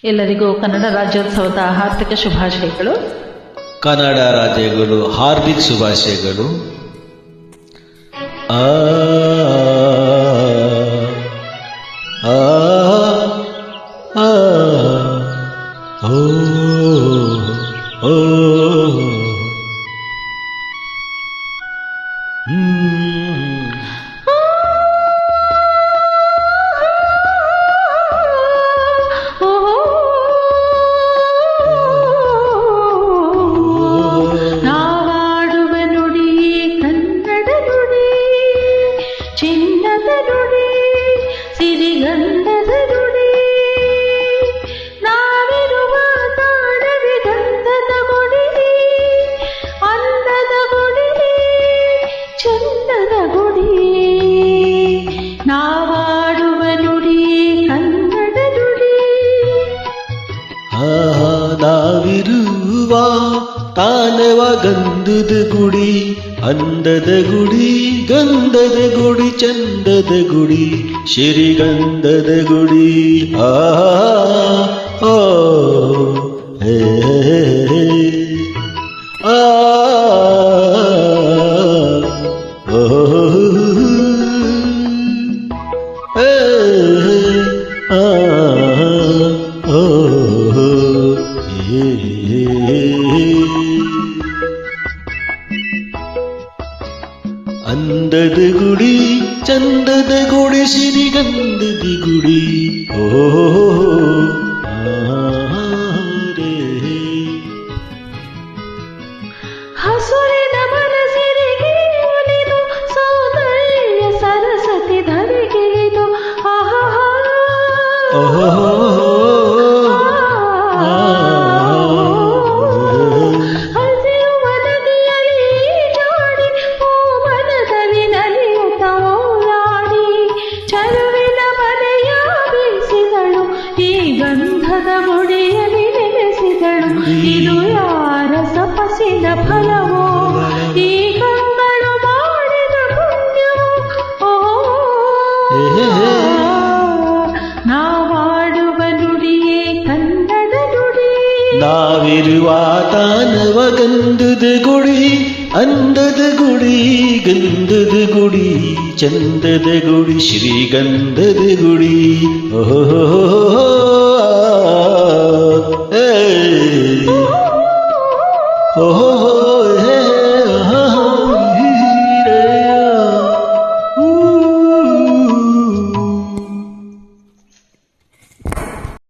ಎಲ್ಲರಿಗೂ ಕನ್ನಡ ರಾಜ್ಯೋತ್ಸವದ ಹಾರ್ದಿಕ ಶುಭಾಶಯಗಳು. ಕನ್ನಡ ರಾಜ್ಯಗಳು ಹಾರ್ದಿಕ ಶುಭಾಶಯಗಳು. ಆ ಆ ಆ ಓ ಓ ನಾವಾಡುವ ನುಡಿ ಕನ್ನಡ ನುಡಿ, ಚಿನ್ನದ ನುಡಿ, ಸಿರಿಗಂಧದ ನುಡಿ. ನಾವಿರುವ ತಾಣವೇ ಗಂಧದ ಗುಡಿ, ಅಂದದ ಗುಡಿ, ಚಂದದ ಗುಡಿ. ನಾವಾಡುವ ನುಡಿ ಕನ್ನಡ ನುಡಿ. ನಾವಿರುವ ತಾನವ ಗಂಧದ ಗುಡಿ, ಅಂದದ ಗುಡಿ, ಗಂಧದ ಗುಡಿ, ಚಂದದ ಗುಡಿ, ಶ್ರೀಗಂಧದ ಗುಡಿ. ಆ ಓ ಹೇ ಆ ಓ ಆ ಓ ಅಂದದ ಗುಡಿ, ಚಂದದ ಗುಡಿ, ಸಿರಿಗಂಧದ ಗುಡಿ. ಓ ಹಸುರಿನ ಮನಸ್ಸಿರಿಗೆ ಒಲಿದು ಸೌಂದರ್ಯ ಸರಸ್ವತಿ ಧರಿಗಿಳಿದು ಹಸಿಯುವ ನದಿಯಲ್ಲಿ ಜಾಡಿ ಮನದಲ್ಲಿ ನಲಿಯುತ್ತ ಓಲಾಡಿ ಚರುವಿನ ಮನೆಯ ಬೀಸಿದಳು, ಈ ಗಂಧದ ಗುಡಿಯಲ್ಲಿ ನೆಲೆಸಿದಳು. ಇದು ಯಾರ ತಪಸ್ಸಿನ ಫಲವೋ, ಈ ಕಂಗಳು ಮಾಡಿದ ಪುಣ್ಯವೋ. ನಾವಾಡುವ ನುಡಿಯೇ ಕನ್ನಡ ನುಡಿ. ನಾವಿರುವ ತಾನವ ಗಂಧದ ಗುಡಿ, ಅಂದದ ಗುಡಿ, ಗಂಧದ ಗುಡಿ, ಚಂದದ ಗುಡಿ, ಶ್ರೀಗಂಧದ ಗುಡಿ. ಓ